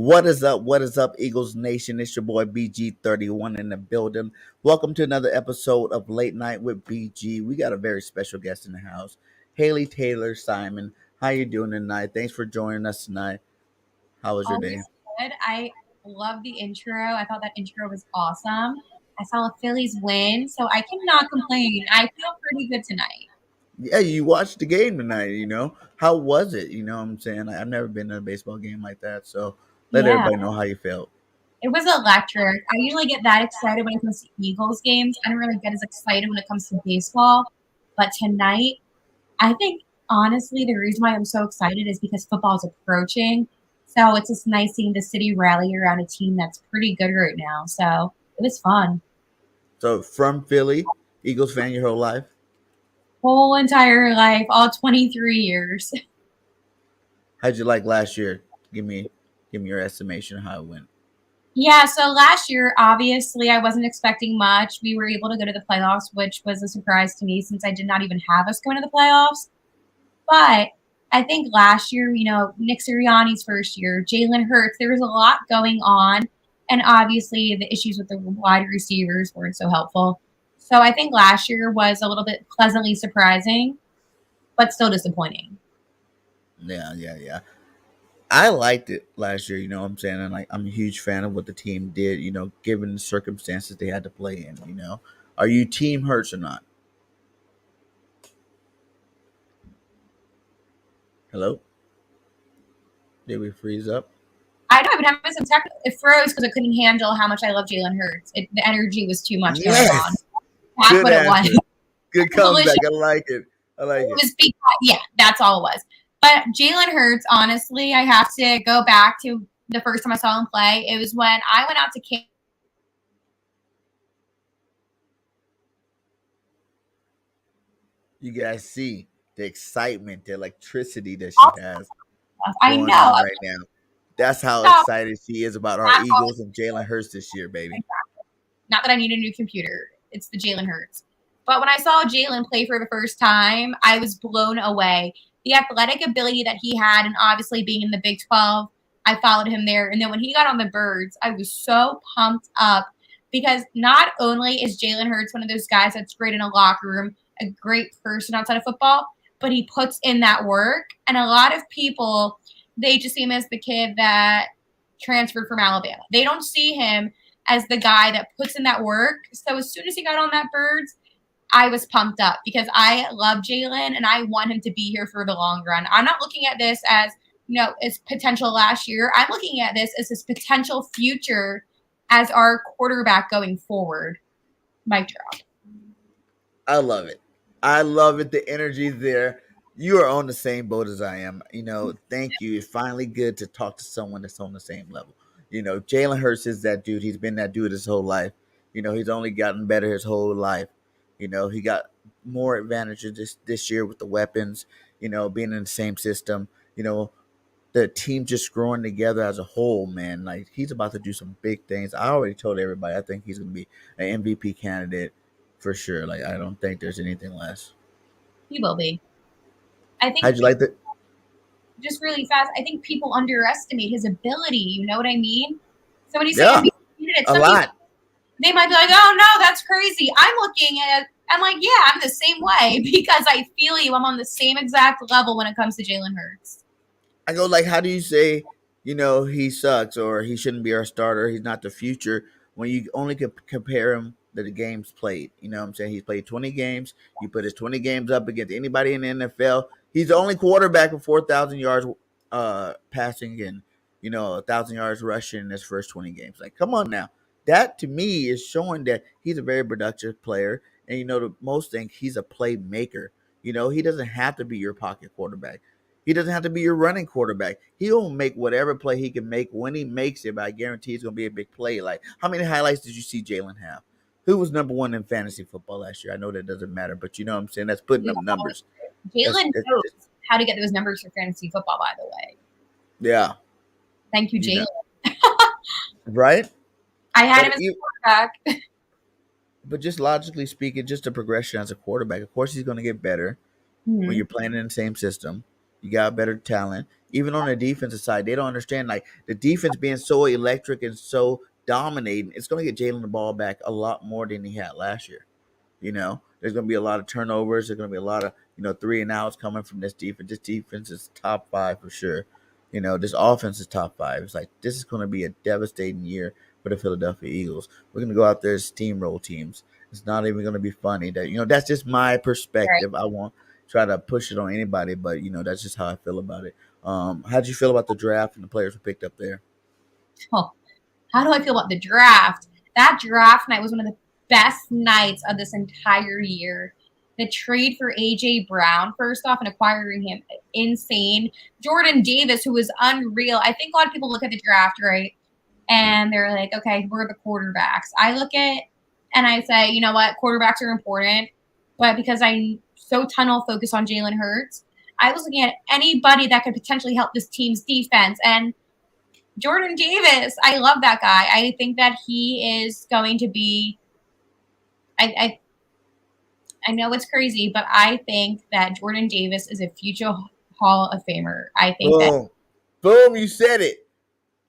What is up? What is up, Eagles Nation? It's your boy BG31 in the building. Welcome to another episode of Late Night with BG. We got a very special guest in the house, Haley Taylor Simon. How you doing tonight? Thanks for joining us tonight. How was your day? Always good. I love the intro. I thought that intro was awesome. I saw the Phillies win, so I cannot complain. I feel pretty good tonight. Yeah, you watched the game tonight. How was it? You know what I'm saying? I've never been to a baseball game like that, so let Yeah, everybody know how you felt. it was electric. I usually get that excited when it comes to Eagles games. I don't really get as excited when it comes to baseball. But tonight, I think honestly, the reason why I'm so excited is because football is approaching. So it's just nice seeing the city rally around a team that's pretty good right now. So it was fun. So from Philly, Eagles fan your whole life. Whole entire life, all 23 years. How'd you like last year? Give me your estimation of how it went. Yeah, so last year, obviously, I wasn't expecting much. We were able to go to the playoffs, which was a surprise to me since I did not even have us going to the playoffs. But I think last year, Nick Sirianni's first year, Jalen Hurts, there was a lot going on. And obviously, the issues with the wide receivers weren't so helpful. So I think last year was a little bit pleasantly surprising, but still disappointing. Yeah. I liked it last year, you know what I'm saying? And like I'm a huge fan of what the team did, given the circumstances they had to play in. Are you team Hurts or not? Hello? Did we freeze up? I know I've been having some technical. It froze because I couldn't handle how much I love Jalen Hurts. The energy was too much going on. Yes. That's Good what it answer. was. Good comeback. I like it. I like It it. was because, yeah, that's all it was. But Jalen Hurts, honestly, I have to go back to the first time I saw him play. It was when I went out to camp. You guys see the excitement, the electricity that she has I going know. on right now. That's how So, excited she is about our Eagles and Jalen Hurts this year, baby. not that I need a new computer. It's the Jalen Hurts. But when I saw Jalen play for the first time, I was blown away. The athletic ability that he had, and obviously being in the Big 12, I followed him there. And then when he got on the Birds, I was so pumped up because not only is Jalen Hurts one of those guys that's great in a locker room, a great person outside of football, but he puts in that work. And a lot of people, they just see him as the kid that transferred from Alabama. They don't see him as the guy that puts in that work. So as soon as he got on that Birds, I was pumped up because I love Jalen and I want him to be here for the long run. I'm not looking at this as, his potential last year. I'm looking at this as his potential future as our quarterback going forward. Mic drop. I love it. I love it. The energy there. You are on the same boat as I am. Thank you. It's finally good to talk to someone that's on the same level. Jalen Hurts is that dude. He's been that dude his whole life. He's only gotten better his whole life. He got more advantages this year with the weapons, being in the same system. You know, the team just growing together as a whole, man. Like he's about to do some big things. I already told everybody I think he's gonna be an MVP candidate for sure. Like I don't think there's anything less. He will be. I think How'd you like that? just really fast, I think people underestimate his ability. You know what I mean? So when you say Yeah, MVP candidate, a some people lot. they might be like, oh no, that's crazy. I'm like, yeah, I'm the same way because I feel you. I'm on the same exact level when it comes to Jalen Hurts. I go like, how do you say, he sucks or he shouldn't be our starter? He's not the future when you only compare him to the games played. You know what I'm saying? He's played 20 games. You put his 20 games up against anybody in the NFL. He's the only quarterback with 4,000 yards passing and 1,000 yards rushing in his first 20 games. Like, come on now. That to me is showing that he's a very productive player. And the most thing, he's a playmaker. He doesn't have to be your pocket quarterback. He doesn't have to be your running quarterback. He'll make whatever play he can make when he makes it, but I guarantee it's going to be a big play. Like, how many highlights did you see Jalen have? Who was number one in fantasy football last year? I know that doesn't matter, but you know what I'm saying? That's putting up numbers. Jalen knows how to get those numbers for fantasy football, by the way. Yeah. Thank you, Jalen. Right? I had But, him as a quarterback. but just logically speaking, just a progression as a quarterback. Of course, he's going to get better when you're playing in the same system. You got better talent. Even on the defensive side, they don't understand like the defense being so electric and so dominating. It's going to get Jalen the ball back a lot more than he had last year. There's going to be a lot of turnovers. There's going to be a lot of, three and outs coming from this defense. This defense is top five for sure. This offense is top five. It's like this is going to be a devastating year for the Philadelphia Eagles. We're going to go out there as steamroll teams. It's not even going to be funny. That's just my Right. perspective. I won't try to push it on anybody, but that's just how I feel about it. How'd you feel about the draft and the players who picked up there? Oh, how do I feel about the draft? That draft night was one of the best nights of this entire year. The trade for AJ Brown, first off, and acquiring him, insane. Jordan Davis, who was unreal. I think a lot of people look at the draft, right? And they're like, okay, we're the quarterbacks. I look at and I say, you know what, quarterbacks are important, but because I'm so tunnel focused on Jalen Hurts, I was looking at anybody that could potentially help this team's defense. And Jordan Davis, I love that guy. I think that he is going to be. I I know it's crazy, but I think that Jordan Davis is a future Hall of Famer. I think that Boom. Boom, you said it.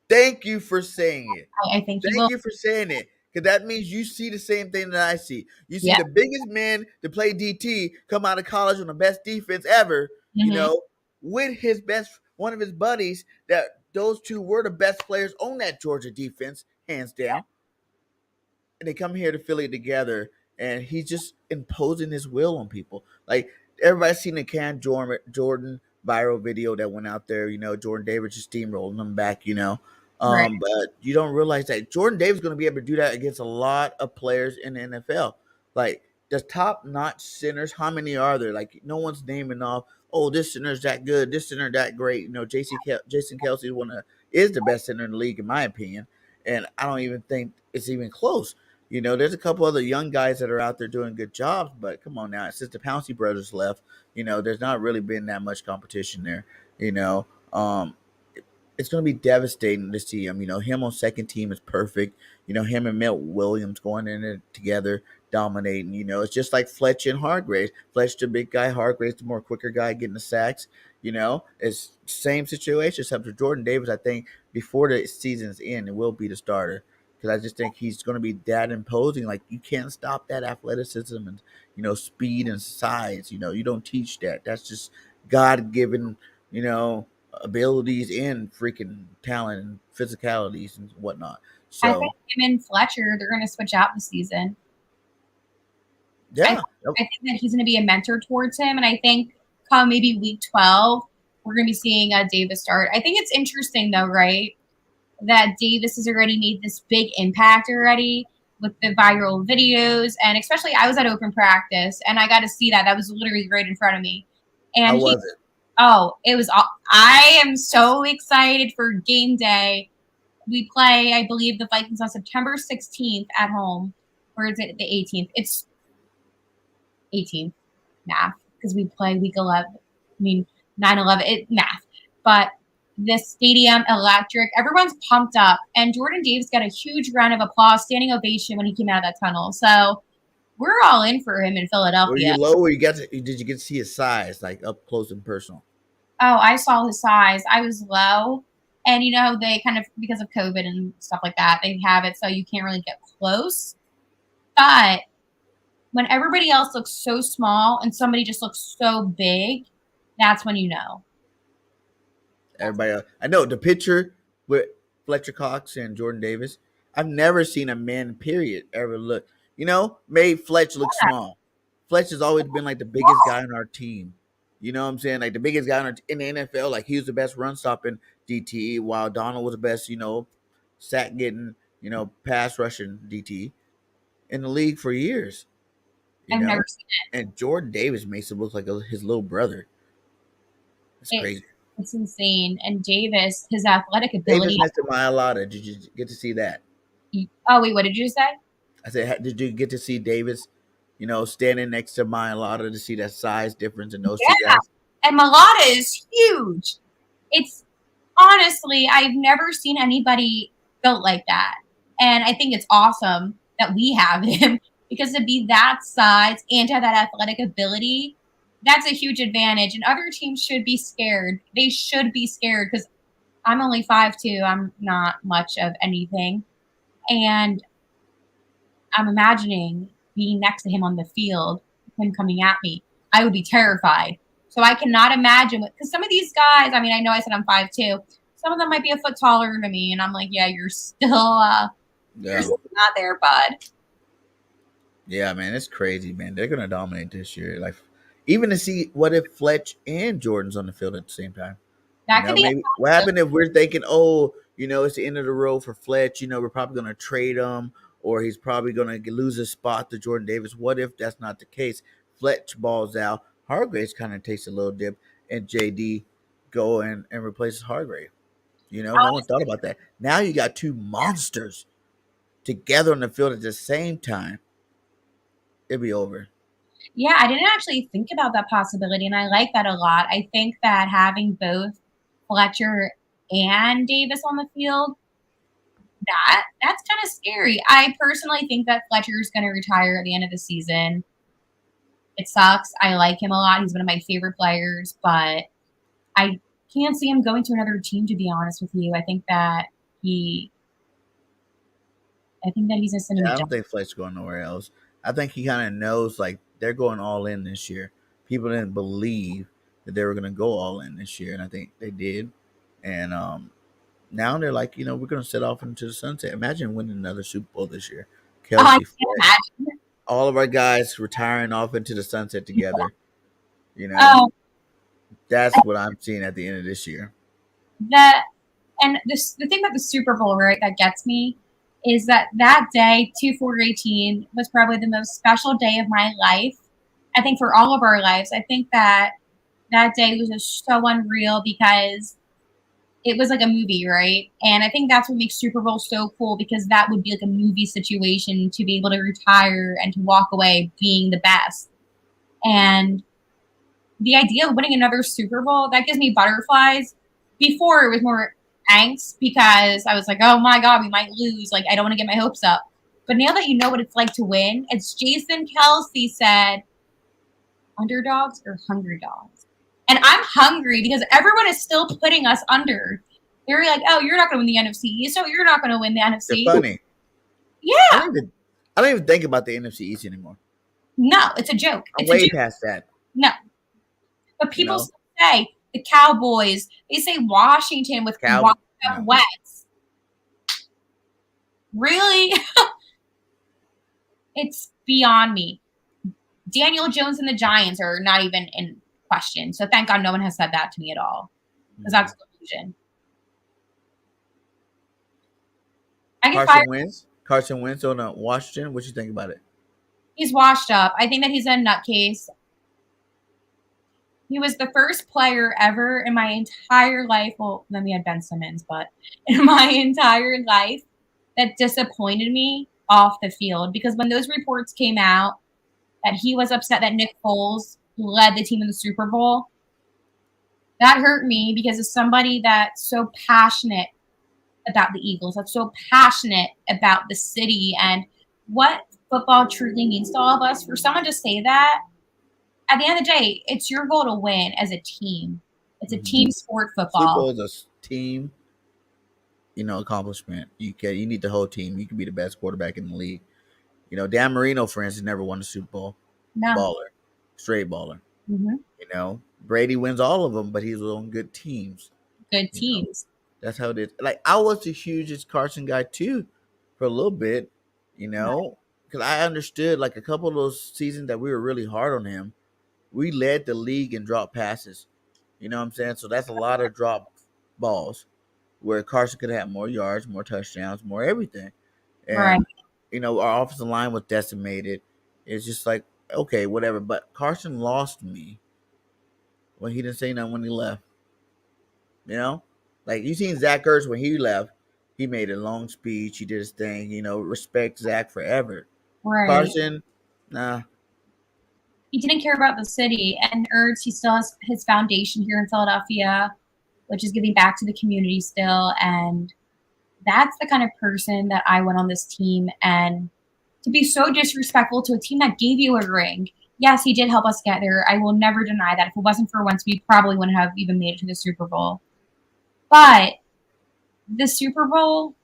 Thank you for saying it. I think he Thank will. you for saying it. Because that means you see the same thing that I see. You see Yeah. the biggest man to play DT come out of college on the best defense ever, Mm-hmm. with his best one of his buddies, that those two were the best players on that Georgia defense, hands down. And they come here to Philly together, and he's just imposing his will on people. Like everybody's seen the Jordan viral video that went out there. Jordan Davis just steamrolling them back. Right. But you don't realize that Jordan Davis is going to be able to do that against a lot of players in the NFL. Like the top notch centers, how many are there? Like no one's naming off. Oh, this center's that good. This center that great. Jason Kelsey is the best center in the league in my opinion, and I don't even think it's even close. There's a couple other young guys that are out there doing good jobs, but come on now, since the Pouncey brothers left, there's not really been that much competition there. You know, um, it's going to be devastating to see him. Him on second team is perfect. Him and Milt Williams going in there together, dominating. It's just like Fletch and Hargraves. Fletch, the big guy, Hargraves, the more quicker guy, getting the sacks. It's same situation except for Jordan Davis. I think before the season's end, it will be the starter because I just think he's going to be that imposing. Like you can't stop that athleticism and speed and size. You don't teach that. That's just God given. Abilities and freaking talent and physicalities and whatnot. I think So him and Fletcher, they're going to switch out this season. I, yeah, I think that he's going to be a mentor towards him. And I think come maybe week 12, we're going to be seeing Davis start. I think it's interesting, though, right? That Davis has already made this big impact already with the viral videos. And especially, I was at open practice and I got to see that. That was literally right in front of me. how And was it? it was, I am so excited for game day. We play, I believe, the Vikings on September 16th at home. Or is it the 18th? It's 18th math because we play week 11. I mean, 9/11, math. But the stadium electric, everyone's pumped up. And Jordan Davis got a huge round of applause, standing ovation when he came out of that tunnel. So we're all in for him in Were Philadelphia. you low or did you get to see his size like up close and personal? Oh, I saw his size. I was low. And they kind of, because of COVID and stuff like that, they have it so you can't really get close. But when everybody else looks so small and somebody just looks so big, that's when you know. Everybody else. I know the picture with Fletcher Cox and Jordan Davis. I've never seen a man period ever look. Made Fletch look small. Fletch has always been like the biggest guy on our team. You know what I'm saying? Like the biggest guy in the NFL. Like he was the best run stopping DT, while Donald was the best, sack getting, pass rushing DT in the league for years. You I've never know, seen and Jordan Davis makes him look like his little brother. It's it. crazy. It's insane. And Davis, his athletic Davis ability. next to Myalata. Did you get to see that? Oh, wait, what did you say? I said, did you get to see Davis, standing next to Myalata to see that size difference in those two Yeah. guys? And Mulata is huge. It's honestly, I've never seen anybody built like that. And I think it's awesome that we have him because to be that size and to have that athletic ability, that's a huge advantage. And other teams should be scared. They should be scared because I'm only 5'2". I'm not much of anything. And I'm imagining being next to him on the field, him coming at me. I would be terrified. So I cannot imagine because some of these guys, I mean, I know I said I'm 5'2". Some of them might be a foot taller than me, and I'm like, yeah, you're Yeah. still not there, bud. Yeah, man, it's crazy, man. They're gonna dominate this year. Like, even to see what if Fletch and Jordan's on the field at the same time. You That could know, be maybe what happened if we're thinking, oh, it's the end of the road for Fletch. We're probably gonna trade him, or he's probably gonna lose his spot to Jordan Davis. What if that's not the case? Fletch balls out. Hargraves kind of takes a little dip, and JD go and replaces Hargrave. No one thought about that. Now you got two monsters together on the field at the same time. It'd be over. Yeah, I didn't actually think about that possibility, and I like that a lot. I think that having both Fletcher and Davis on the field, that's kind of scary. I personally think that Fletcher is going to retire at the end of the season. It sucks. I like him a lot. He's one of my favorite players, but I can't see him going to another team, to be honest with you. He I think that he's just going to Yeah, be I done. don't think Fletch going nowhere else. I think he kind of knows like they're going all in this year. People didn't believe that they were going to go all in this year, and I think they did. And now they're like, we're going to set off into the sunset. Imagine winning another Super Bowl this year. Oh, I Kelsey, can't Fletch, imagine. all of our guys retiring off into the sunset together. You know, Um, that's what I'm seeing at the end of this year. the the thing about the Super Bowl, right, that gets me is that day, 2/4/18, was probably the most special day of my life. I think for all of our lives. I think that day was just so unreal because it was like a movie, right? And I think that's what makes Super Bowl so cool because that would be like a movie situation to be able to retire and to walk away being the best. And the idea of winning another Super Bowl, that gives me butterflies. Before it was more angst because I was like, oh my God, we might lose. Like, I don't want to get my hopes up. But now that you know what it's like to win, it's Jason Kelsey said, underdogs or hungry dogs. And I'm hungry because everyone is still putting us under. They're like, oh, you're not going to win the NFC, so you're not going to win the They're NFC. funny. I Yeah. don't even, I don't even think about the NFC East anymore. No, it's a joke. I'm It's a way joke. past that. No. But You people know, still say the Cowboys. They say Washington with Cow. washed up No. Wets. Really? It's beyond me. Daniel Jones and the Giants are not even in question. So thank God no one has said that to me at all. Because that's delusion. I get fired. Carson Wentz on Washington. What you think about it? He's washed up. I think that he's a nutcase. He was the first player ever in my entire life. Well, then we had Ben Simmons, but in my entire life that disappointed me off the field because when those reports came out that he was upset that Nick Foles led the team in the Super Bowl, that hurt me because as somebody that's so passionate about the Eagles, that's so passionate about the city and what football truly means to all of us, for someone to say that, at the end of the day, it's your goal to win as a team. It's a team sport, Super football. Bowl is a team, accomplishment. You need the whole team. You can be the best quarterback in the league. Dan Marino, for instance, never won a Super Bowl. No. Baller, straight baller. Mm-hmm. Brady wins all of them, but he's on good teams. Good teams. That's how it is. Like I was the hugest Carson guy too, for a little bit, because I understood like a couple of those seasons that we were really hard on him. We led the league in drop passes. You know what I'm saying? So that's a lot of drop balls where Carson could have more yards, more touchdowns, more everything. Right. And our offensive line was decimated. It's just like, okay, whatever. But Carson lost me when he didn't say nothing when he left. Like you seen Zach Ertz when he left, he made a long speech. He did his thing. Respect Zach forever. Right. Carson, nah. He didn't care about the city. And Ertz, he still has his foundation here in Philadelphia, which is giving back to the community still. And that's the kind of person that I want on this team. And to be so disrespectful to a team that gave you a ring. yes, he did help us get there. I will never deny that. If it wasn't for once, we probably wouldn't have even made it to the Super Bowl. But the Super Bowl,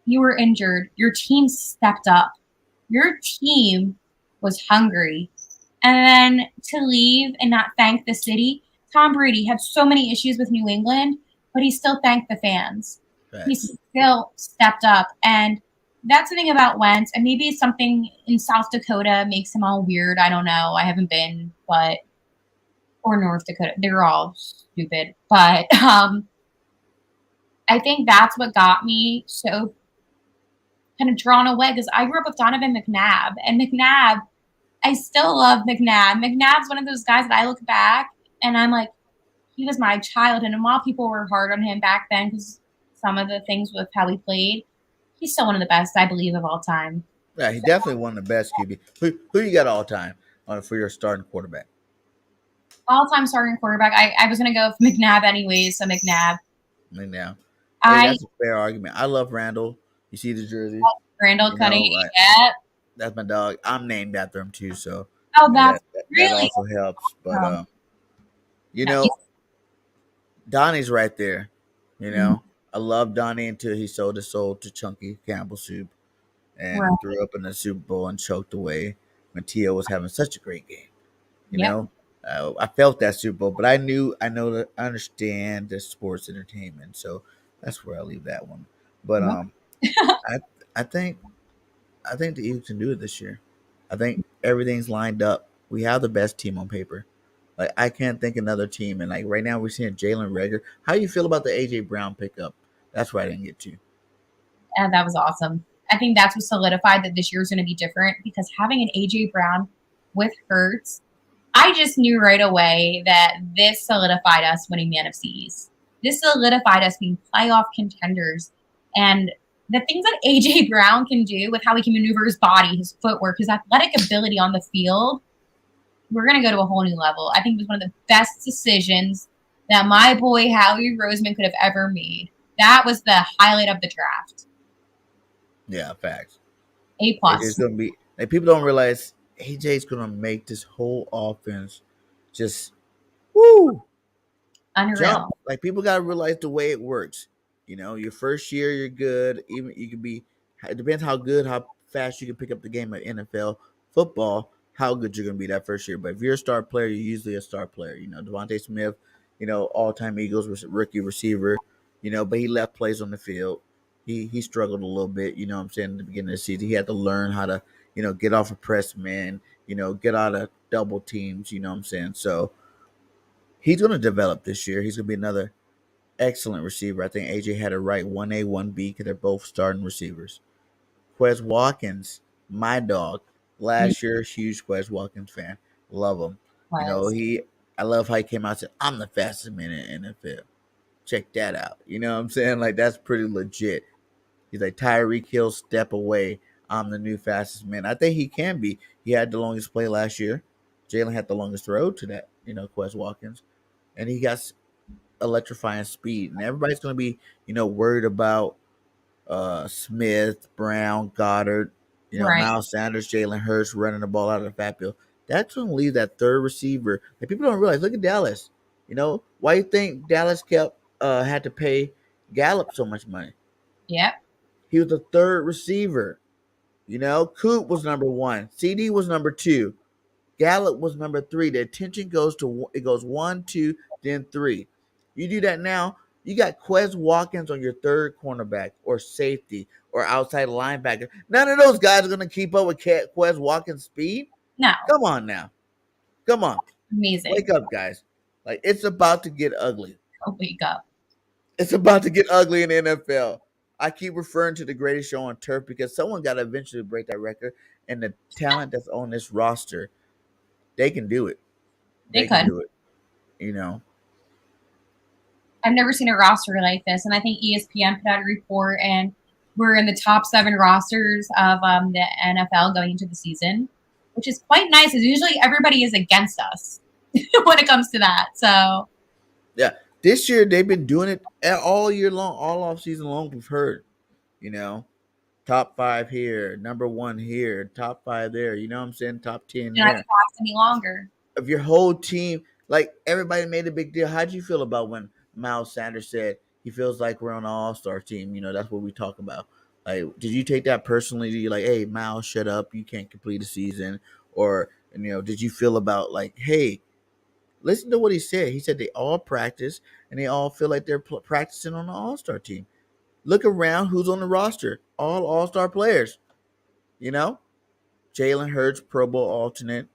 you were injured. Your team stepped up. Your team was hungry. And then to leave and not thank the city, Tom Brady had so many issues with New England, but he still thanked the fans. He Facts. still stepped up. And that's the thing about Wentz. And maybe something in South Dakota makes him all weird. I don't know. I haven't been, but, or North Dakota. They're all stupid. But I think that's what got me so kind of drawn away because I grew up with Donovan McNabb. And McNabb, I still love McNabb. McNabb's one of those guys that I look back and I'm like, he was my childhood. And while people were hard on him back then because some of the things with how he played, he's still one of the best, I believe, of all time. Yeah, he definitely one of the best QB. Who you got all time on for your starting quarterback? All time starting quarterback. I was going to go with McNabb anyways, so McNabb. I mean, now, hey, I that's a fair argument. I love Randall. You see the jersey, Randall you know, Cunningham. like Yeah. that's my dog. I'm named after him too, so Oh, that's that really also helps. But awesome. you No, he's know, Donnie's right there. You know, I love Donnie until he sold his soul to Chunky Campbell Soup and right. threw up in the Super Bowl and choked away when Tio was having such a great game. You Yep. know, I felt that Super Bowl, but I know that I understand the sports entertainment, so that's where I leave that one. But Yep. I I think I think the Eagles can do it this year. I think everything's lined up. We have the best team on paper. Like I can't think another team, and like right now we're seeing Jalen Rager. How you feel about the AJ Brown pickup? That's where I didn't get to. And that was awesome. I think that's what solidified that this year is going to be different because having an AJ Brown with Hurts, I just knew right away that this solidified us winning the NFC East. This solidified us being playoff contenders. And the things that AJ Brown can do with how he can maneuver his body, his footwork, his athletic ability on the field, we're going to go to a whole new level. I think it was one of the best decisions that my boy Howie Roseman could have ever made. That was the highlight of the draft. Yeah, facts. A AJ's plus. gonna be like people don't realize AJ's gonna make this whole offense just woo jump. Unreal. Like people gotta realize the way it works. You know, your first year you're good. Even you can be. It depends how good, how fast you can pick up the game of NFL football. How good you're gonna be that first year. But if you're a star player, you're usually a star player. You know, Devontae Smith. You know, all time Eagles rookie receiver. You know, but he left plays on the field. He struggled a little bit. You know, what I'm saying at the beginning of the season, he had to learn how to get off a press man. Get out of double teams. You know what I'm saying? So he's going to develop this year. He's going to be another excellent receiver. I think AJ had it right 1A, 1B because they're both starting receivers. Quez Watkins, my dog. Last year, huge Quez Watkins fan. Love him. Was. I love how he came out and said, I'm the fastest man in the NFL. Check that out. You know what I'm saying? Like, that's pretty legit. He's like, Tyreek Hill, step away. I'm the new fastest man. I think he can be. He had the longest play last year. Jalen had the longest throw to that, Quez Watkins. And he got electrifying speed, and everybody's going to be worried about Smith, Brown, Goddard, Right. Miles Sanders, Jalen Hurts running the ball out of the backfield. That's going to leave that third receiver. And people don't realize. Look at Dallas. Why you think Dallas kept had to pay Gallup so much money? Yep. He was the third receiver. Coop was number one. CD was number two. Gallup was number three. The attention goes one, two, then three. You do that now, you got Quez Watkins on your third cornerback or safety or outside linebacker. None of those guys are going to keep up with Quez Watkins' speed. No. Come on now. Come on. Amazing. Wake up, guys. Like, it's about to get ugly. Oh, wake up. It's about to get ugly in the NFL. I keep referring to the greatest show on turf because someone got to eventually break that record, and the talent that's on this roster, they can do it. They They can could. do it. You know, I've never seen a roster like this, and I think ESPN put out a report, and we're in the top 7 rosters of the NFL going into the season, which is quite nice. Because usually everybody is against us when it comes to that. So yeah. This year they've been doing it all year long, all off season long. We've heard, you know, top 5 here, number 1 here, top 5 there. You know what I'm saying? Top 10 Did not there. last any longer. Of your whole team, like everybody made a big deal. How'd you feel about when Miles Sanders said he feels like we're on an all-star team? You know, that's what we talk about. Like, did you take that personally? Did you like, hey, Miles, shut up, you can't complete a season? Or, you know, did you feel about like, hey, listen to what he said. He said they all practice and they all feel like they're practicing on an all-star team. Look around, who's on the roster? All all-star players. You know, Jalen Hurts, Pro Bowl alternate.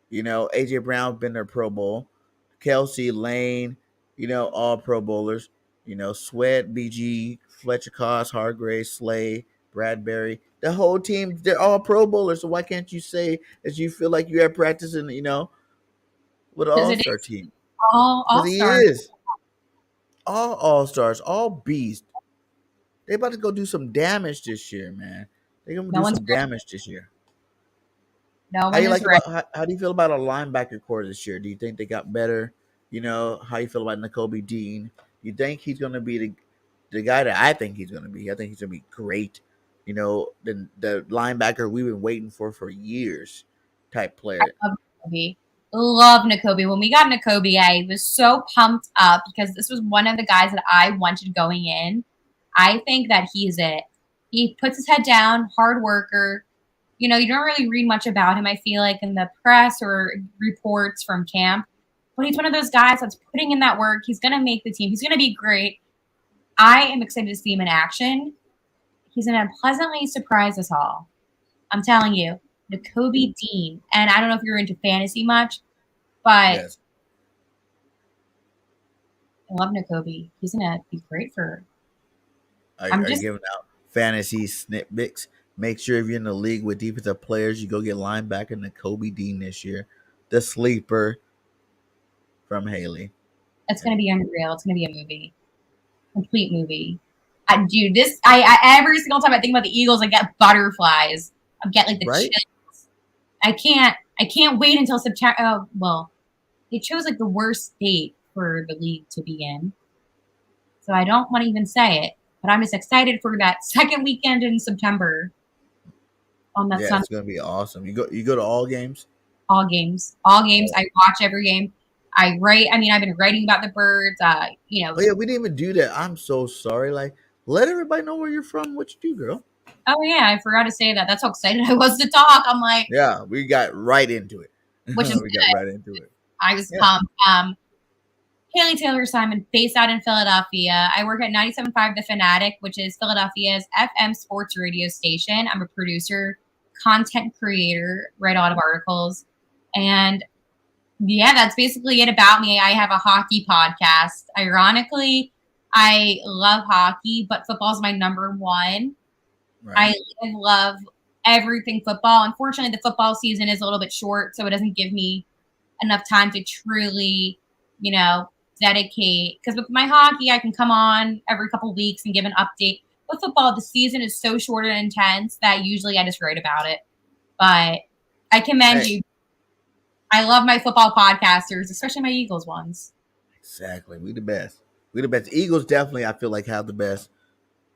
You know, AJ Brown been their Pro Bowl. Kelsey, Lane, you know, all Pro Bowlers. You know, Sweat, BG, Fletcher Cox, Hargrave, Slay, Bradbury. The whole team, they're all Pro Bowlers. So why can't you say that you feel like you have practice in, you know, with an Because all it star is team? Because all he stars. is. All stars, all beasts. They about to go do some damage this year, man. They're gonna No do one's some ready. damage this year. No How one you is like ready. about how do you feel about a linebacker core this year? Do you think they got better? You know, how you feel about N'Kobe Dean? You think he's gonna be the guy that I think he's gonna be? I think he's gonna be great. You know, the linebacker we've been waiting for years, type player. I love N'Kobe. Love N'Kobe. When we got N'Kobe, I was so pumped up because this was one of the guys that I wanted going in. I think that he's it. He puts his head down, hard worker. You know, you don't really read much about him, I feel like, in the press or reports from camp. But he's one of those guys that's putting in that work. He's going to make the team. He's going to be great. I am excited to see him in action. He's going to pleasantly surprise us all. I'm telling you, N'Kobe Dean. And I don't know if you're into fantasy much, but I Yes, love N'Kobe. He's going to be great for. I'm are you just giving out fantasy snippets? Make sure if you're in the league with defensive players, you go get linebacker N'Kobe Dean this year, the sleeper from Haley. It's Yeah. going to be unreal. It's going to be a movie, complete movie. Dude, I every single time I think about the Eagles, I get butterflies. I get like the Right? chills. I can't wait until September. Oh, well, they chose like the worst date for the league to be in, so I don't want to even say it. But I'm just excited for that second weekend in September on that Yeah, Sunday. it's gonna be awesome. You go to all games? All games, all games. Oh, I watch every game. I write. I mean, I've been writing about the birds. oh yeah, we didn't even do that. I'm so sorry. Like, let everybody know where you're from, what you do, girl. Oh yeah, I forgot to say that. That's how excited I was to talk. I'm like, Yeah, we got right into it. which is We got right into it. I was Yeah, pumped. Haley Taylor Simon, based out in Philadelphia. I work at 97.5 The Fanatic, which is Philadelphia's FM sports radio station. I'm a producer, content creator, write a lot of articles. And yeah, that's basically it about me. I have a hockey podcast. Ironically, I love hockey, but football is my number one. right. I love everything football. Unfortunately, the football season is a little bit short, so it doesn't give me enough time to truly, you know, dedicate. Because with my hockey, I can come on every couple weeks and give an update. With football, the season is so short and intense that usually I just write about it. But I commend Hey, you. I love my football podcasters, especially my Eagles ones. exactly. We the best. We the best. Eagles definitely, I feel like, have the best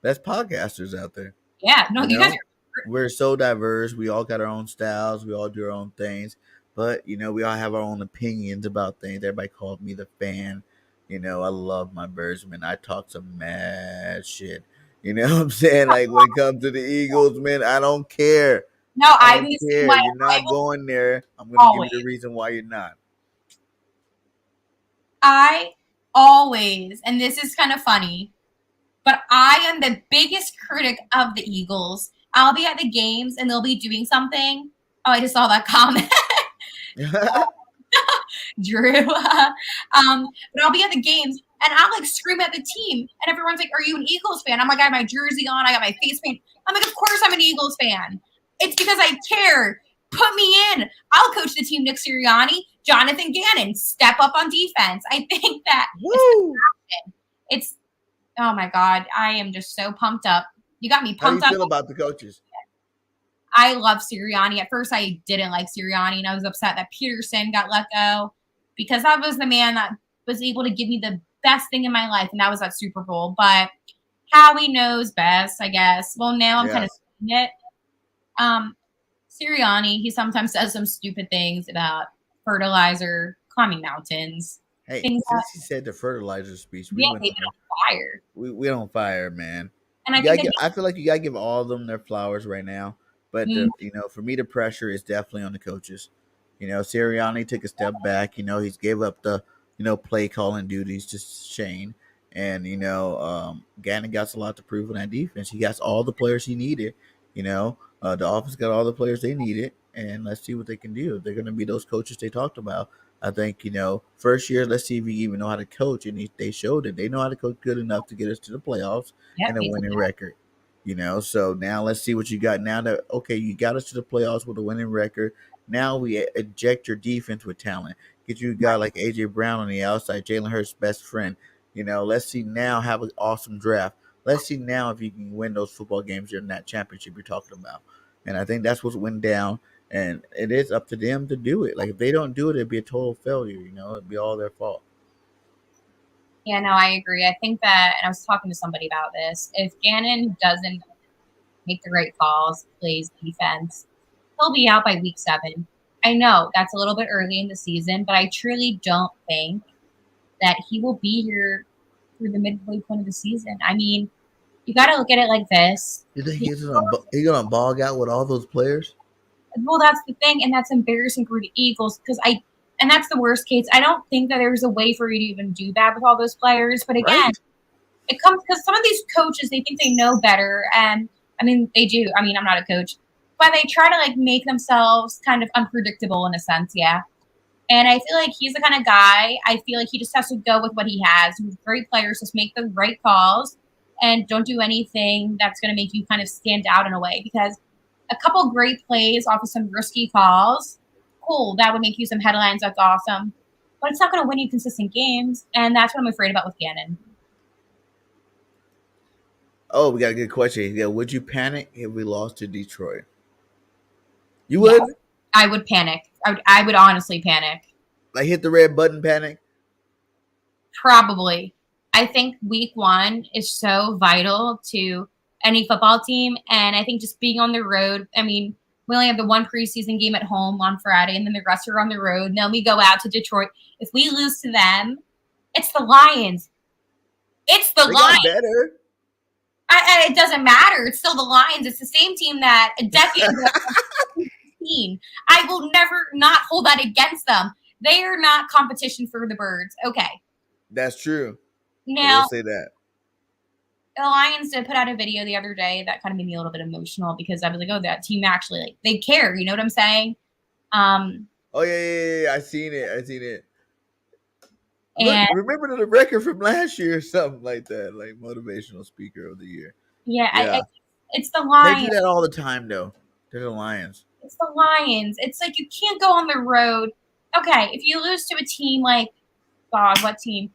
podcasters out there. Yeah, no, You you guys know, are. we're so diverse. We all got our own styles. We all do our own things. But you know, we all have our own opinions about things. Everybody calls me the fan. You know, I love my Birdsman. I talk some mad shit. You know what I'm saying? Like when it comes to the Eagles, man, I don't care. No, I I'm don't the same care. way. You're I not will going there. I'm gonna give always. you the reason why you're not. I always, and this is kind of funny, but I am the biggest critic of the Eagles. I'll be at the games and they'll be doing something. Oh, I just saw that comment, Drew. But I'll be at the games and I'll like scream at the team, and everyone's like, "Are you an Eagles fan?" I'm like, "I have my jersey on. I got my face paint." I'm like, "Of course I'm an Eagles fan. It's because I care. Put me in. I'll coach the team." Nick Sirianni, Jonathan Gannon, step up on defense. I think that Woo! it's oh my god, I am just so pumped up. You got me How do you pumped up. feel about the coaches? I love Sirianni. At first, I didn't like Sirianni, and I was upset that Peterson got let go because that was the man that was able to give me the best thing in my life, and that was that Super Bowl. But Howie knows best, I guess. Well, now I'm kind of Yes. it. Um, Sirianni, he sometimes says some stupid things about fertilizer, climbing mountains, Hey, things that since he said the fertilizer speech, we yeah, went they've been on fire. we don't fire, man. And You I think gotta that get. I feel like you gotta give all of them their flowers right now. But he, for me, the pressure is definitely on the coaches. Sirianni took a step back. He's gave up the play calling duties to Shane, and Gannon got a lot to prove in that defense. He got all the players he needed. The offense got all the players they needed, and let's see what they can do. They're going to be those coaches they talked about. I think first year. Let's see if we even know how to coach, and they showed it. They know how to coach good enough to get us to the playoffs yep, and a they did winning that. record. So now let's see what you got. Now that okay, you got us to the playoffs with a winning record. Now we eject your defense with talent. Get you a guy like AJ Brown on the outside, Jalen Hurts' best friend. Let's see now have an awesome draft. Let's see now if you can win those football games in that championship you're talking about. And I think that's what went down. And it is up to them to do it. Like if they don't do it, it'd be a total failure. It'd be all their fault. Yeah, no, I agree. I think that, and I was talking to somebody about this. If Gannon doesn't make the right calls, plays defense, he'll be out by week 7. I know that's a little bit early in the season, but I truly don't think that he will be here through the midway point of the season. I mean, you got to look at it like this. You think He, he's gonna bog out with all those players? well, that's the thing, and that's embarrassing for the Eagles because and that's the worst case. I don't think that there's a way for you to even do that with all those players. But again, Right. it comes because some of these coaches they think they know better, and I mean they do. I mean I'm not a coach, but they try to like make themselves kind of unpredictable in a sense. Yeah. And I feel like he's the kind of guy, I feel like he just has to go with what he has. With great players, just make the right calls and don't do anything that's going to make you kind of stand out in a way. Because a couple great plays off of some risky calls, cool, that would make you some headlines. That's awesome. But it's not going to win you consistent games. And that's what I'm afraid about with Gannon. Oh, we got a good question. Yeah, would you panic if we lost to Detroit? You Yes, would I would panic. I would honestly panic. like hit the red button panic. Probably. I think week 1 is so vital to any football team. And I think just being on the road, I mean, we only have the one preseason game at home on Friday, and then the rest are on the road. And then we go out to Detroit. If we lose to them, it's the Lions. It's the They got Lions. better. It doesn't matter. It's still the Lions. It's the same team that a decade ago. I will never not hold that against them. They are not competition for the birds. Okay. That's true. I will Now, say that. the Lions did put out a video the other day that kind of made me a little bit emotional because I was like, oh, that team actually like they care. You know what I'm saying? Um, Oh yeah. I seen it. I seen it. Look, and remember the record from last year or something like that, like motivational speaker of the year. yeah, Yeah, it's the they do Lions. that all the time though. They're the Lions. It's the Lions. It's like you can't go on the road. Okay, if you lose to a team like God, what team?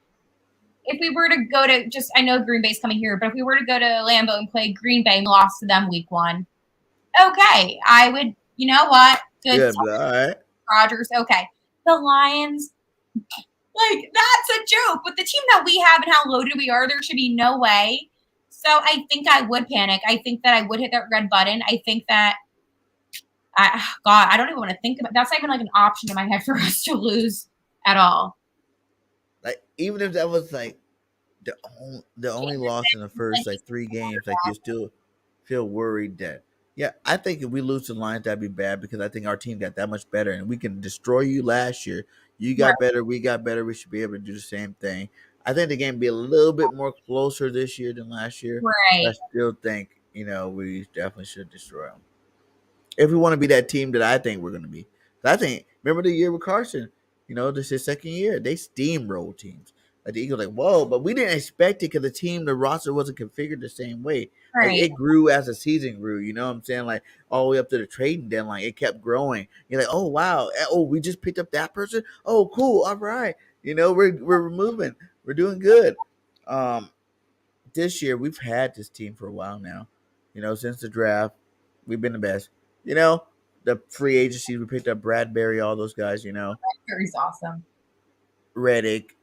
If we were to go to just, I know Green Bay's coming here, but if we were to go to Lambeau and play Green Bay and lost to them week 1, okay, I would. You know what? Good Yeah, but all right. Rodgers. Okay, the Lions. Like, that's a joke. With the team that we have and how loaded we are, there should be no way. So I think I would panic. I think that I would hit that red button. I think that God, I don't even want to think about that's not even like an option in my head for us to lose at all. Like even if that was like the only loss in the first like 3 games, like you still feel worried that yeah, I think if we lose to the Lions that'd be bad because I think our team got that much better and we can destroy you last year. You Right. got better, we got better, we should be able to do the same thing. I think the game be a little bit more closer this year than last year, but I Right. still think, we definitely should destroy them. If we want to be that team that I think we're going to be. I think remember the year with Carson. This is his second year. They steamrolled teams. Like the Eagles, like whoa, but we didn't expect it because the roster wasn't configured the same way. Like Right. it grew as the season grew. You know what I'm saying? Like all the way up to the trading deadline, it kept growing. You're like, oh wow, oh we just picked up that person. Oh cool, all right. We're moving. We're doing good. Um, this year we've had this team for a while now. Since the draft, we've been the best. The free agency we picked up Bradbury, all those guys. Very awesome. Reddick,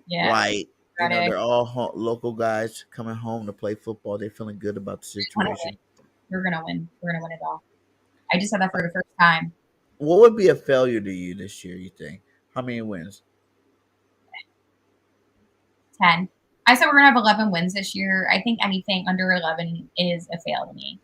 Yeah. White. Credit. They're all local guys coming home to play football. They're feeling good about the situation. We're gonna win. We're gonna win it all. I just said that for the first time. What would be a failure to you this year? You think? How many wins? 10. I said we're gonna have 11 wins this year. I think anything under 11 is a fail to me.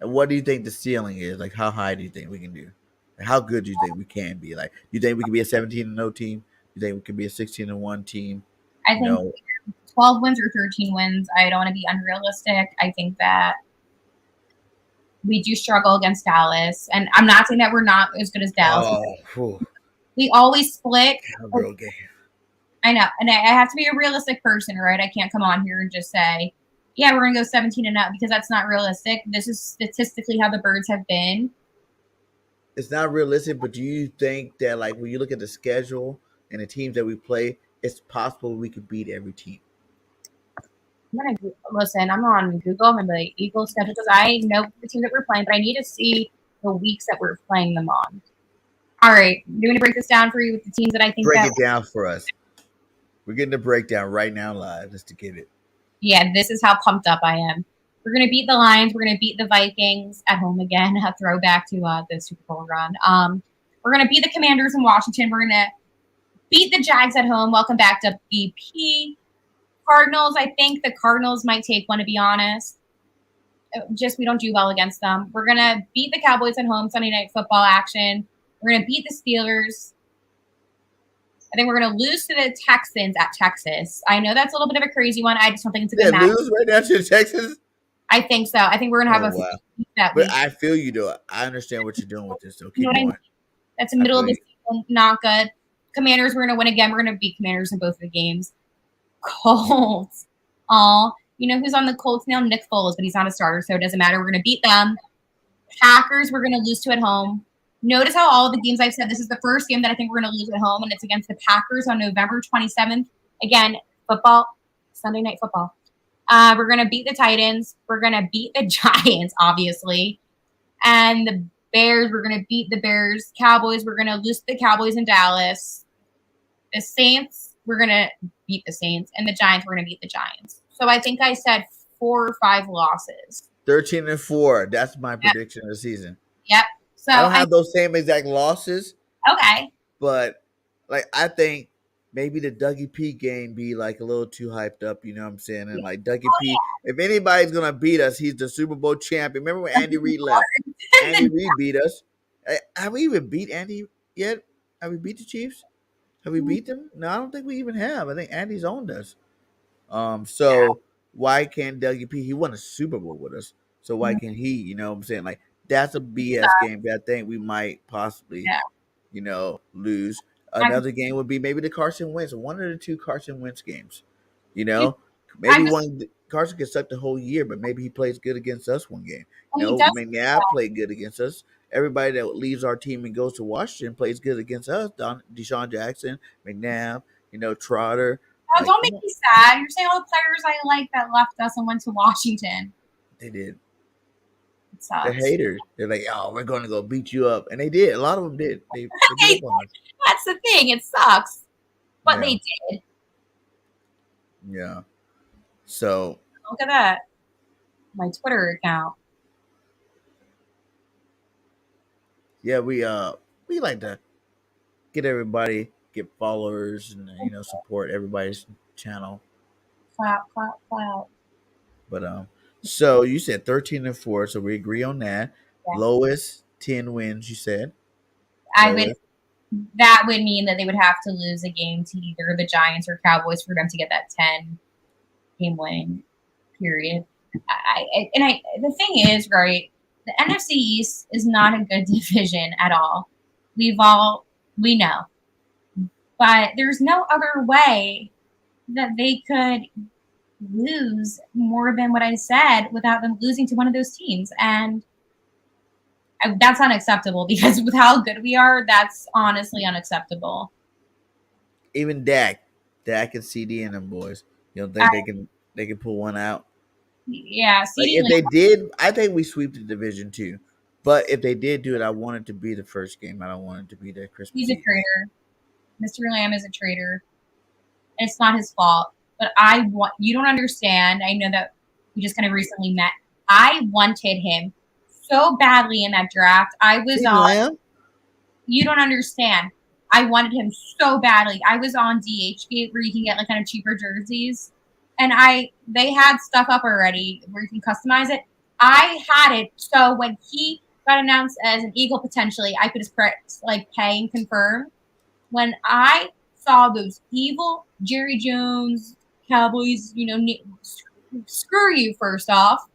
And what do you think the ceiling is? Like, how high do you think we can do? Like, how good do you think we can be? Like, do you think we can be a 17-0 team? Do you think we can be a 16-1 team? I You think know, 12 wins or 13 wins. I don't want to be unrealistic. I think that we do struggle against Dallas, and I'm not saying that we're not as good as Dallas. oh, whew, We always split. cowgirl game. I know, and I have to be a realistic person, right? I can't come on here and just say, "Yeah, we're gonna go 17 and up," because that's not realistic. This is statistically how the Birds have been. It's not realistic, but do you think that, like, when you look at the schedule and the teams that we play, it's possible we could beat every team? I'm gonna listen. I'm on Google. I'm gonna be Eagles schedule because I know the team that we're playing, but I need to see the weeks that we're playing them on. All right, I'm going to break this down for you with the teams that I think Break that. it down for us. We're getting the breakdown right now live just to get it. Yeah, this is how pumped up I am. We're going to beat the Lions. We're going to beat the Vikings at home again. A throwback to the Super Bowl run. We're going to beat the Commanders in Washington. We're going to beat the Jags at home. Welcome back to BP. Cardinals, I think the Cardinals might take one, to be honest. Just we don't do well against them. We're going to beat the Cowboys at home, Sunday Night Football action. We're going to beat the Steelers. I think we're going to lose to the Texans at Texas. I know that's a little bit of a crazy one. I just don't think it's a good match. Lose right now to Texas? I think so. I think we're going to have wow. that But week. I feel you, though. I understand what you're doing with this, so keep You know going. I mean? That's the middle of the season. Not good. Commanders, we're going to win again. We're going to beat Commanders in both of the games. Colts. You know who's on the Colts now? Nick Foles, but he's not a starter, so it doesn't matter. We're going to beat them. Packers, we're going to lose to at home. Notice how all of the games I've said, this is the first game that I think we're going to lose at home, and it's against the Packers on November 27th. Again, football, Sunday Night Football. We're going to beat the Titans. We're going to beat the Giants, obviously. And the Bears, we're going to beat the Bears. Cowboys, we're going to lose to the Cowboys in Dallas. The Saints, we're going to beat the Saints. And the Giants, we're going to beat the Giants. So I think I said 4 or 5 losses. 13-4. That's my prediction of the season. Yep. So I don't have those same exact losses. Okay. But, like, I think maybe the Dougie P game be, like, a little too hyped up, you know what I'm saying? And, like, Dougie P, if anybody's going to beat us, he's the Super Bowl champion. Remember when Andy Reid left? Andy Reid beat us. Have we even beat Andy yet? Have we beat the Chiefs? Have we beat them? No, I don't think we even have. I think Andy's owned us. So why can't Dougie P? He won a Super Bowl with us. So why can't he? You know what I'm saying? Like, that's a BS game that I think we might possibly, lose. Another game would be maybe the Carson Wentz, one of the 2 Carson Wentz games. Maybe Carson gets suck the whole year, but maybe he plays good against us one game. McNabb played good against us. Everybody that leaves our team and goes to Washington plays good against us. Deshaun Jackson, McNabb, Trotter. Don't make me sad. You're saying all the players I like that left us and went to Washington. They did. It sucks. They're haters. They're like, oh, we're going to go beat you up. And they did. A lot of them did. They beat up on us. That's the thing. It sucks. But they did. Yeah. So. Look at that. My Twitter account. Yeah, we like to get everybody, get followers, and support everybody's channel. Clap. But so you said 13-4, so we agree on that. Yeah. Lowest 10 wins, you said. That would mean that they would have to lose a game to either the Giants or Cowboys for them to get that 10 game winning period. The thing is, right, the NFC East is not a good division at all. We know. But there's no other way that they could lose more than what I said without them losing to one of those teams. And that's unacceptable because with how good we are, that's honestly unacceptable. Even Dak and CD and them boys, you don't think they can pull one out? Yeah, CD. Like if they did, I think we sweep the division too. But if they did do it, I want it to be the first game. I don't want it to be that Christmas. He's a traitor. Mr. Lamb is a traitor. It's not his fault. But you don't understand. I know that we just kind of recently met I wanted him so badly in that draft. I was CeeDee on, Lamb? you don't understand. I wanted him so badly. I was on DHgate where you can get like kind of cheaper jerseys. And they had stuff up already where you can customize it. I had it so when he got announced as an Eagle potentially, I could just press like pay and confirm. When I saw those evil Jerry Jones Cowboys, screw you first off.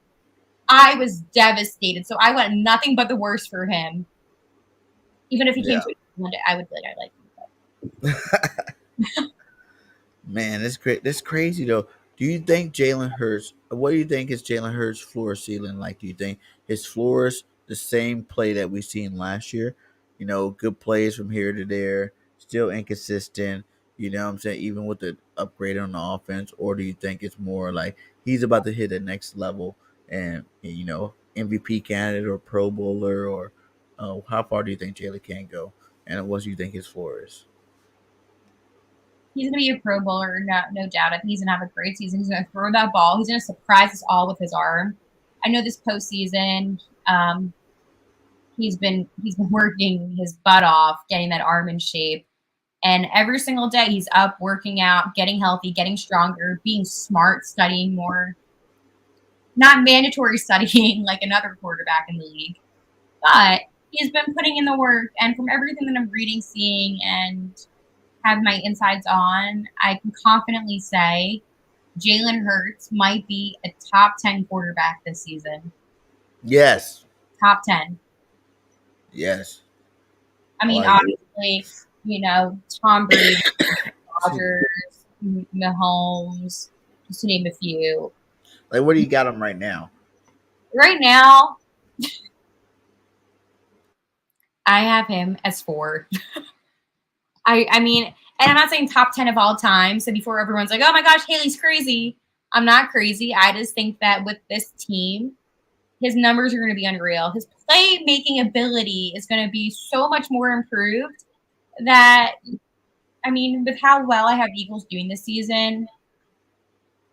I was devastated. So I want nothing but the worst for him. Even if he came Yeah. to it one day, I would be like, I like Man, that's great. That's crazy though. Do you think Jalen Hurts? What do you think is Jalen Hurts' floor ceiling like? Do you think his floor is the same play that we seen last year? Good plays from here to there, still inconsistent. You know what I'm saying? Even with the upgrade on the offense, or do you think it's more like he's about to hit the next level and MVP candidate or Pro Bowler, or how far do you think Jalen can go? And what do you think his floor is? he's going to be a Pro Bowler, no doubt. I think he's going to have a great season. He's going to throw that ball. He's going to surprise us all with his arm. I know this postseason, he's been working his butt off, getting that arm in shape. And every single day, he's up, working out, getting healthy, getting stronger, being smart, studying more. Not mandatory studying like another quarterback in the league, but he's been putting in the work. And from everything that I'm reading, seeing, and have my insides on, I can confidently say Jalen Hurts might be a top 10 quarterback this season. Yes, Top 10. yes. I I mean, like it. obviously, Tom Brady, Excuse me. Rodgers, Mahomes, just to name a few. Like, what do you got him right now? Right now, I have him as 4. I mean, and I'm not saying top 10 of all time. So before everyone's like, oh my gosh, Haley's crazy. I'm not crazy. I just think that with this team, his numbers are going to be unreal. His playmaking ability is going to be so much more improved that, I mean, with how well I have Eagles doing this season,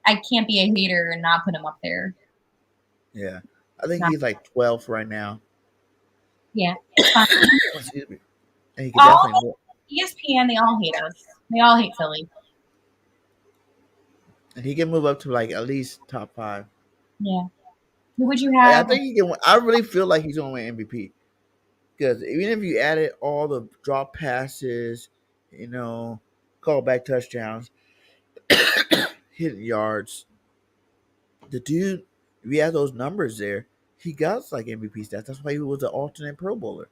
I can't be a hater and not put him up there. Yeah, I think Not, he's like 12th right now. yeah, it's fine. Excuse me. And he could All definitely more. ESPN, they all hate us. They all hate Philly. And he can move up to like at least top five. Yeah. Who would you Like, I have? think he can. I really feel like he's gonna win MVP because even if you added all the drop passes, you know, callback touchdowns, hidden yards, the dude, if you add those numbers there, he got like MVP stats. That's why he was an alternate Pro Bowler.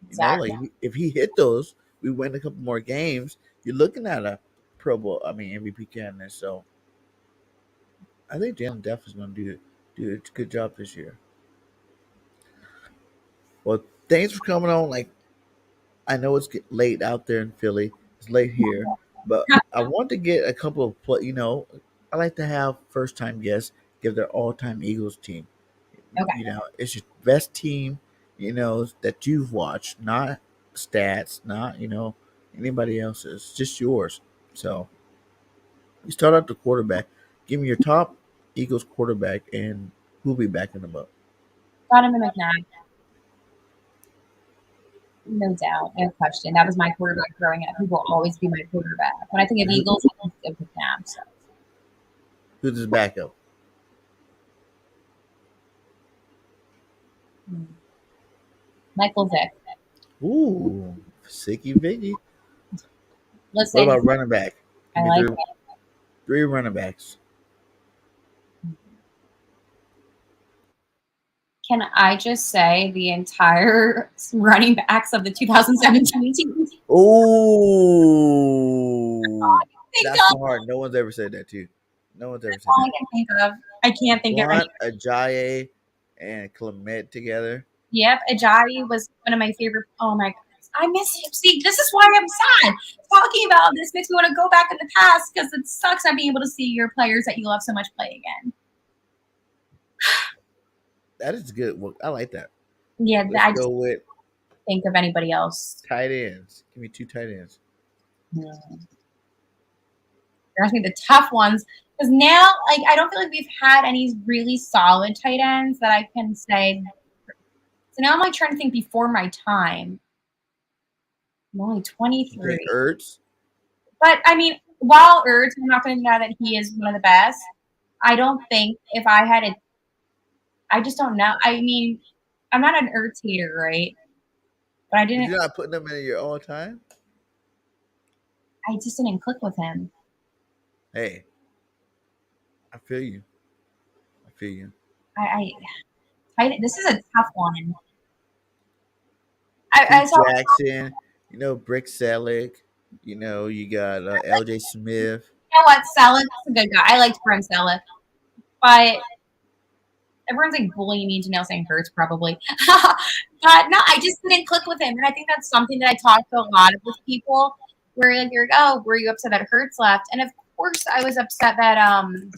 Exactly. Like if he hit those, we win a couple more games. You're looking at a Pro Bowl, I mean MVP candidate. So I think Jalen Duff is going to do a good job this year. Well, thanks for coming on. Like I know it's late out there in Philly. It's late here, but I want to get a couple of I like to have first time guests give their all time Eagles team. Okay. It's your best team. That you've watched, not stats, not anybody else's, just yours. So you start out the quarterback. Give me your top Eagles quarterback and who'll be backing them up. Donovan McNabb. No doubt, no question. That was my quarterback growing up. He will always be my quarterback. When I think of And Eagles, I think of McNabb. So. who's his backup? Michael Vick. Ooh, Sicky Vicky. What Listen, about running back? Give I me like three running backs. it. Can I just say the entire running backs of the 2017 team? Oh, Think that's of, hard. No one's ever said that too. No one's ever said all I that. can think of. I can't think of any. Blunt, Ajayi, and Clement together. Yep, Ajayi was one of my favorite. Oh my goodness. I miss him. See, this is why I'm sad. Talking about this makes me want to go back in the past because it sucks not being able to see your players that you love so much play again. That is good. Well, I like that. Yeah, Let's I just go with think of anybody else. tight ends. Give me two tight ends. Hmm. You're asking me the tough ones. Because now, like, I don't feel like we've had any really solid tight ends that I can say. So now I'm like trying to think before my time. I'm only You think 23. Ertz? But I mean, while Ertz, I'm not going to deny that he is one of the best. I don't think if I had it, I just don't know. I mean, I'm not an Ertz hater, right? But But you're not putting them in your all time. I just didn't click with him. Hey, I feel you. I feel you. This is a tough one. I Keith saw, Jackson, Brick Selleck, you got L.J. Smith. you know what, Selleck's a good guy. I liked Brent Selleck, but everyone's like bullying me into now saying Hurts probably. But no, I just didn't click with him, and I think that's something that I talk to a lot of with people. Where like you're like, oh, were you upset that Hurts left? And of course, I was upset that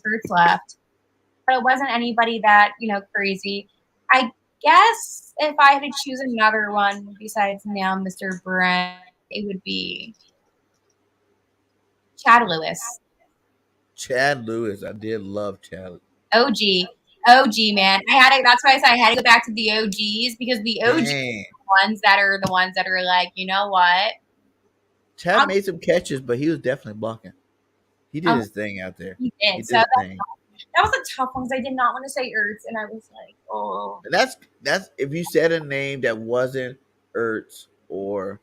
Hurts left, but it wasn't anybody that crazy. I guess if I had to choose another one besides now Mr. Brent, it would be Chad Lewis. Chad Lewis. I did love Chad. OG. OG, man. I had to, that's why I said I had to go back to the OGs because the OGs Dang. ones that are the ones that are like, you know what? Chad I'll, made some catches, but he was definitely blocking. He did I'll, his thing out there. he He did. So did his thing. that was a tough one because I did not want to say Ertz, and I was like, oh, And that's if you said a name that wasn't Ertz or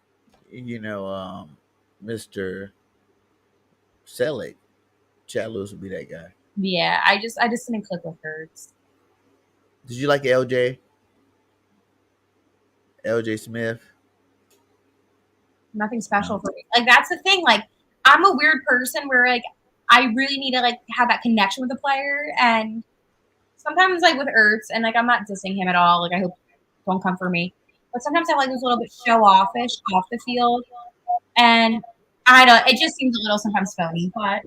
Mr. Selleck, Chad Lewis would be that guy. yeah. I just didn't click with Ertz. Did you like L.J. Smith? Nothing special No. for me. Like that's the thing. Like I'm a weird person where like I really need to like have that connection with the player, and sometimes like with Ertz, and like I'm not dissing him at all. Like I hope don't come for me, but sometimes I like this a little bit show offish off the field, and I don't. It just seems a little sometimes phony, but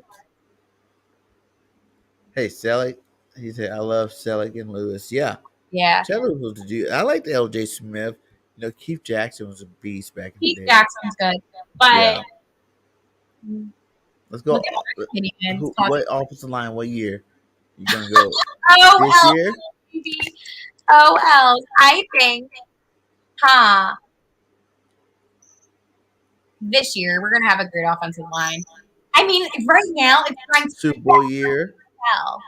Hey, Selleck. He said, I love Selleck and Lewis. Yeah. yeah, Chad Lewis was the dude. I liked L.J. Smith. Keith Jackson was a beast back in the Pete day. Jackson's good, but Yeah. Let's look go. at my opinions. What offensive line? What year? You gonna go this OL, year? OL. I think, huh? This year we're gonna have a great offensive line. I mean, right now it's ranked Super Bowl year? well.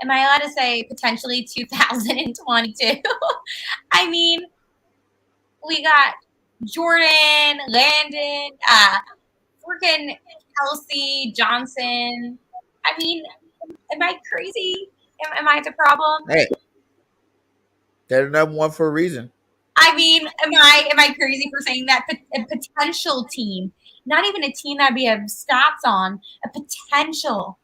Am I allowed to say potentially 2022? I mean, we got Jordan, Landon, freaking Kelsey, Johnson. I mean, am I crazy? Am I the problem? Hey, they're number one for a reason. I mean, am I crazy for saying that a potential team, not even a team that we have stats on, a potential.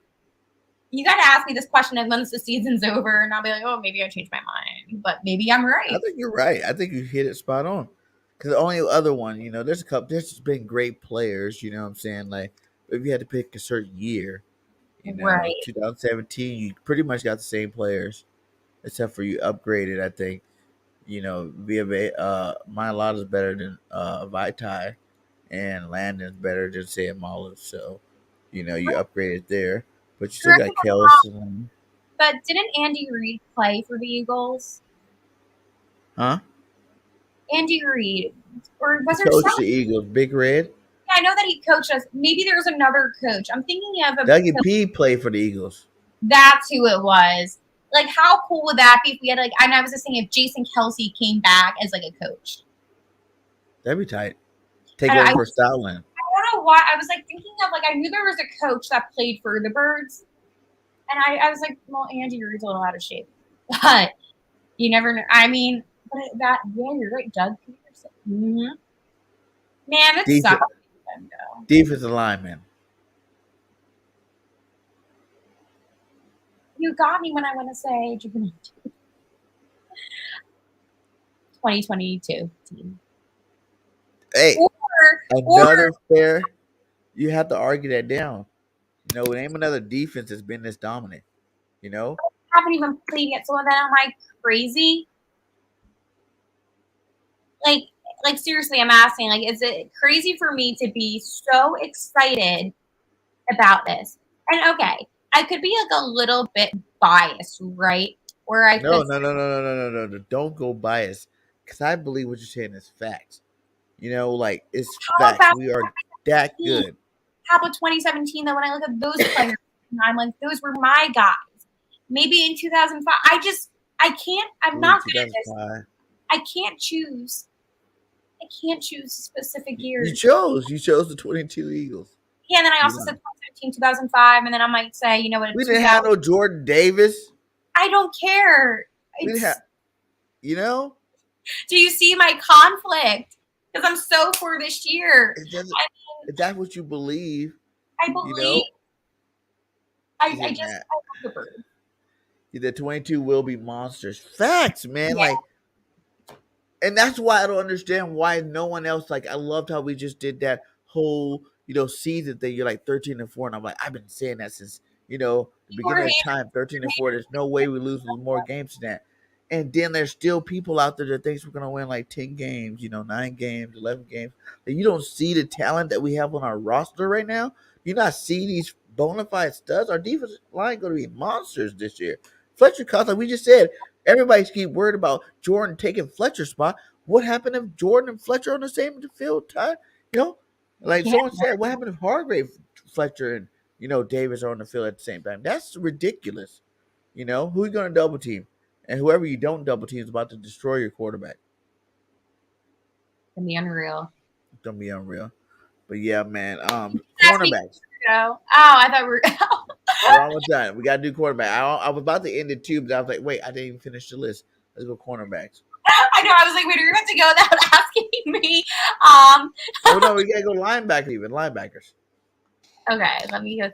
You got to ask me this question once the season's over, and I'll be like, oh, maybe I changed my mind, but maybe I'm I right. think you're right. I think you hit it spot on. Because the only other one, there's a couple. There's just been great players. You know what I'm saying? Like, if you had to pick a certain year, Right. 2017, you pretty much got the same players, except for you upgraded. I think via Myalata's better than Vitae, and Landon's better than say Mullins. So, you upgraded there, but you still Correct me got if I'm wrong, Kelsey, but didn't Andy Reid play for the Eagles? huh? Andy Reid, or He was there coached some? the Eagles. Big Red. I know that he coached us. Maybe there's another coach. I'm thinking of a. Dougie P played for the Eagles. That's who it was. Like, how cool would that be if we had like? And I was just saying, if Jason Kelsey came back as like a coach. That'd be tight. Take I over don't for Stoutland. know why. I was like thinking of like I knew there was a coach that played for the Birds, and I was like, well, Andy Reid's a little out of shape, but you never know. I mean, but yeah, you're right, Doug Peterson. Mm-hmm. Man, it Def- sucks. defensive lineman. You got me when I want to say 2022 team. Hey, Or another fair. You have to argue that down. Name another defense that's been this dominant. You know, haven't even played yet. So then am I crazy? Like, like seriously, I'm asking. Like, is it crazy for me to be so excited about this? And okay, I could be like a little bit biased, right? Where I No, could no, say, no, no, no, no, no, no, no. Don't go bias, because I believe what you're saying is facts. Like it's how facts. about We are that 2017? good. How about 2017? Though when I look at those players, I'm like, those were my guys. Maybe in 2005, I can't. I'm Ooh, not good at this. 2005. I can't choose. I can't choose specific You years. chose. You chose the 22 Eagles. Yeah, and then I You also said know. 2017, 2005, and then I might say, you know what, We didn't 2000. have no Jordan Davis. I don't care. We didn't have. It's. You know. Do you see my conflict? Because I'm so for this year. It doesn't. I If that's what you believe, I you believe. know. I Yeah, just man. I love the bird. The 22 will be monsters. Facts, man. Yeah, And that's why I don't understand why no one else, like, I loved how we just did that whole season thing. You're like 13-4, and I'm like, I've been saying that since the people are beginning of haters. time. 13-4, there's no way we lose more games than that. And then there's still people out there that thinks we're gonna win like 10 games, 9 games, 11 games. And you don't see the talent that we have on our roster right now. You not see these bona fide studs. Our defensive line going to be monsters this year. Fletcher Cox, like we just said, everybody keep worried about Jordan taking Fletcher's spot. What happened if Jordan and Fletcher on the same field time? You know, like Yeah, someone said, what happened if Hargrave, Fletcher, and Davis are on the field at the same time? That's ridiculous. Who are you going to double team? And whoever you don't double team is about to destroy your quarterback. can be unreal. It's gonna be unreal. But yeah, man. Ask me. Cornerbacks. Oh, I thought we were. We're almost done. We gotta do quarterback. I was about to end it too, but I was like, wait, I didn't even finish the list. Let's go cornerbacks. I know. I was like, wait, are you about to go without asking me? Um. Oh no, we gotta go linebackers even. Linebackers. Okay, let me go.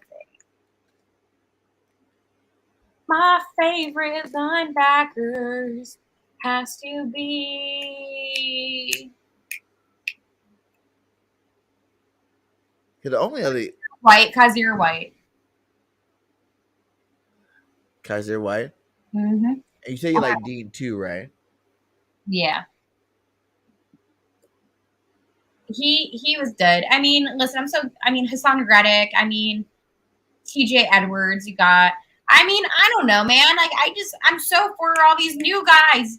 My favorite linebackers has to be Cause the only other White, because you're white. Kaiser White. Mm-hmm. And you say you like Dean too, right? Yeah. He was good. I mean, listen, I mean Hassan Reddick, I mean TJ Edwards, you got I don't know, man. Like I'm so for all these new guys.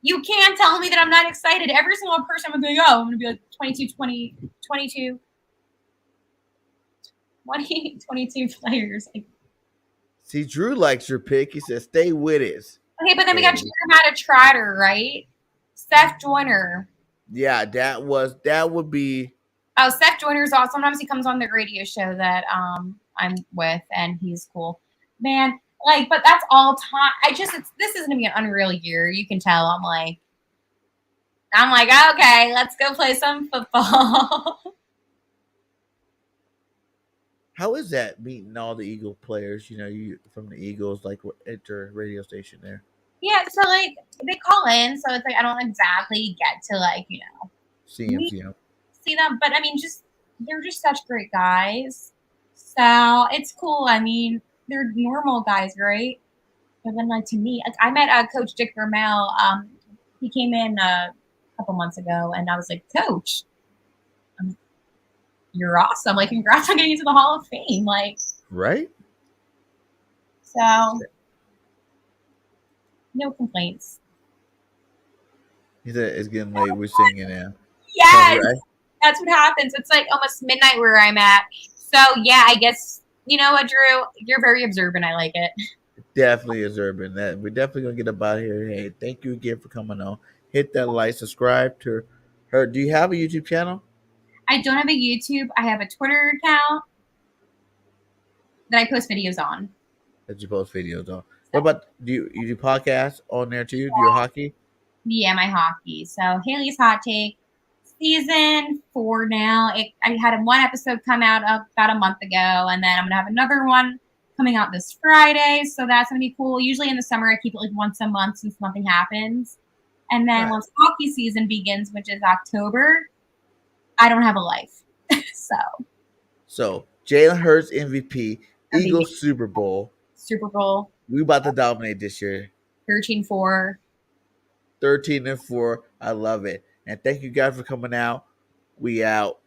You can't tell me that I'm not excited. Every single person I'm going, oh, I'm gonna be like 22, 20, 22, 20, 22 players. Like, See, Drew likes your pick. He says, "Stay with it." okay, but then we got And Jeremiah Trotter, right? Seth Joyner. yeah, that would be Oh, Seth Joyner's awesome. Sometimes he comes on the radio show that I'm with, and he's cool. Man, like, but that's all time. This is gonna be an unreal year. You can tell. I'm like, okay, let's go play some football. how is that meeting all the Eagle players? You from the Eagles, like at your radio station there. Yeah, so like they call in, so it's like I don't exactly get to like See him, meet, see him. see them, but I mean, just they're just such great guys. So it's cool. I mean, they're normal guys, right? But then, like to me, like I met Coach Dick Vermel. He came in a couple months ago, and I was like, Coach, you're awesome! Like, congrats on getting into the Hall of Fame. Like, Right? so no complaints. He said it's getting late. We're singing now. Yes, Right? that's what happens. It's like almost midnight where I'm at. So yeah, I guess you know what, Drew. You're very observant. I like it. Definitely is urban. That we're definitely gonna get up out of here. Hey, thank you again for coming on. Hit that like, subscribe to her. Do you have a YouTube channel? I don't have a YouTube. I have a Twitter account that I post videos on. That you post videos on. What about you do podcasts on there too? Do your hockey? Yeah, my hockey. So Haley's Hot Take, season 4 now. I had one episode come out about a month ago, and then I'm gonna have another one coming out this Friday. So that's gonna be cool. Usually in the summer, I keep it like once a month since nothing happens. And then Right. once hockey season begins, which is October, I don't have a life. So Jalen Hurts MVP, MVP. Eagles Super Bowl. Super Bowl We about to dominate this year. 13-4. 13-4. I love it. And thank you guys for coming out. We out.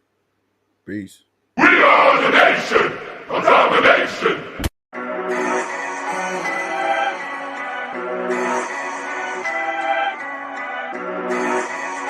Peace. We are the nation. Domination!